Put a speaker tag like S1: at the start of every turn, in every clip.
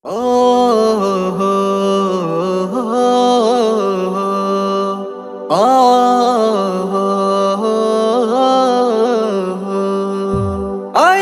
S1: I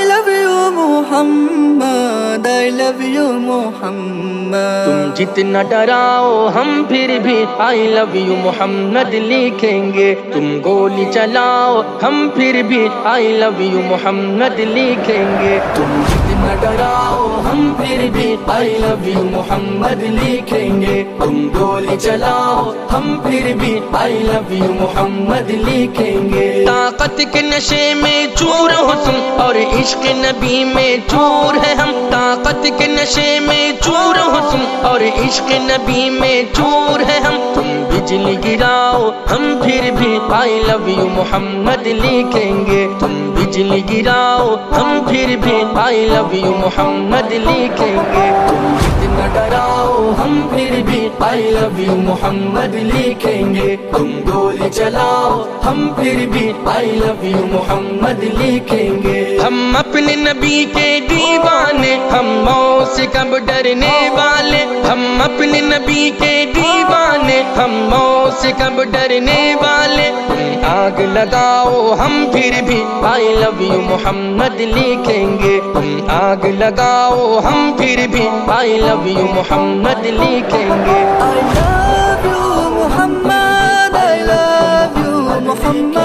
S1: love you Muhammad, I love you Muhammad.
S2: تم جتنا ڈراؤ ہم پھر بھی I love you محمد لکھیں گے. تم گولی چلاؤ ہم پھر بھی I love you محمد لکھیں گے. تم جتنا ڈراؤ ہم پھر بھی I love you محمد لکھیں گے. تم گولی چلاؤ ہم پھر بھی I love you محمد لکھیں گے. طاقت کے نشے میں چور ہو تم اور عشق نبی میں چور ہے ہم. طاقت کے نشے میں چور ہو تم اور عشق نبی میں چور ہے ہم. تم بجلی گراؤ ہم پھر بھی I love you محمد لکھیں گے. تم بجلی گراؤ ہم پھر بھی I love you محمد لکھیں گے. تم جتنا ڈراؤ ہم پھر بھی I love you محمد لکھیں گے. تم گولی چلاؤ ہم پھر بھی I love you محمد لکھیں گے. ہم اپنے نبی کے دیوانے ہم موت سے کب ڈرنے والے. ہم اپنے نبی کے دیوانے ہم موت سے کب ڈرنے والے. تم آگ لگاؤ ہم پھر بھی I love you محمد لکھیں گے. تم آگ لگاؤ ہم پھر بھی I love you محمد لکھیں گے.
S1: I love you Muhammad, I love you Muhammad,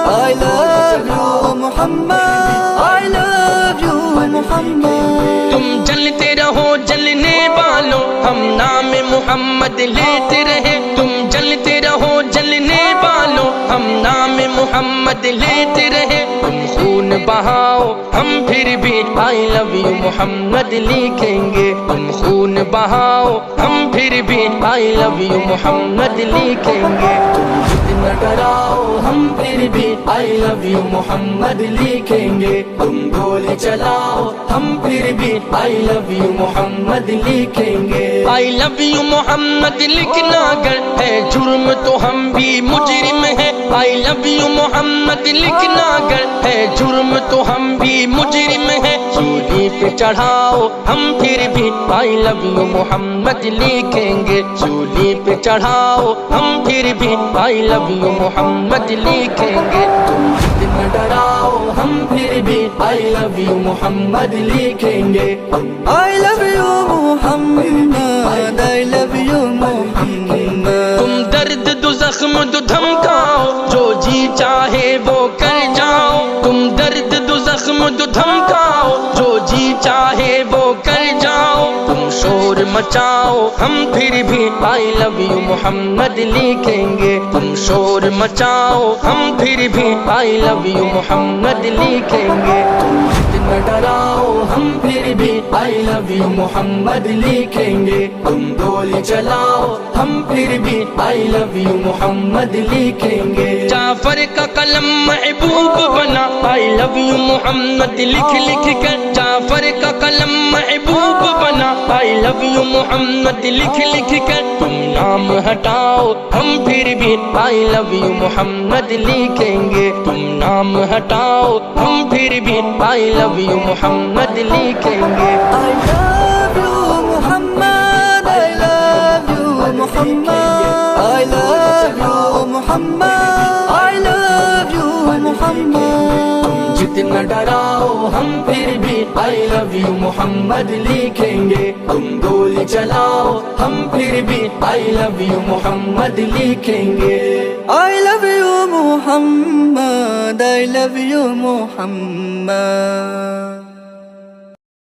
S1: I love you Muhammad, I love you Muhammad.
S2: تم جلتے رہو جلنے والوں ہم نام محمد لیتے رہے. تم جلتے رہو جلنے والوں ہم نام محمد لیتے رہے. تم خون بہاؤ ہم پھر بھی I love you محمد لکھیں گے. تم خون بہاؤ ہم پھر بھی I love you محمد لکھیں گے. تم جتنا ڈراؤ ہم پھر بھی I love you محمد لکھیں گے. تم گولی چلاؤ ہم پھر بھی I love you محمد لکھیں گے. I love you محمد لکھنا گر ہے جرم تو ہم بھی مجرم ہیں. I love you محمد لکھنا گر ہے جرم تو ہم بھی مجرم ہیں. سولی پہ چڑھاؤ ہم پھر بھی I love you محمد لکھیں گے. سولی پہ چڑھاؤ ہم پھر بھی I love you محمد لکھیں گے. تم جتنا ڈراؤ ہم پھر بھی I love you محمد لکھیں گے.
S1: I love you Muhammad, I love you Muhammad.
S2: تم درد دو زخم دو دھمکاؤ جو جی چاہے وہ کر جاؤ. تم درد دو زخم دو دھمکاؤ جو جی چاہے وہ کر جاؤ. تم شور مچاؤ ہم پھر بھی I love you محمد لکھیں گے. تم شور مچاؤ ہم پھر بھی I love you محمد لکھیں گے. تم جتنا ڈراؤ ہم پھر بھی I love you محمد لکھیں گے. تم گولی چلاؤ ہم پھر بھی I love you محمد لکھیں گے. جعفر کا قلم محبوب بنا I love you محمد لکھ لکھ کر. جعفر کا قلم محبوب بنا I love you محمد لکھ لکھ کر. تم نام ہٹاؤ ہم پھر بھی I love you محمد لکھیں گے. تم نام ہٹاؤ ہم پھر بھی I love you محمد لکھیں گے.
S1: I love you Muhammad, I love you Muhammad, I love you Muhammad, I love you Muhammad.
S2: تم جتنا ڈراؤ ہم پھر بھی I love you محمد لکھیں گے. تم گولی چلاؤ ہم پھر بھی I love you محمد لکھیں گے.
S1: I love you Muhammad, I love you Muhammad.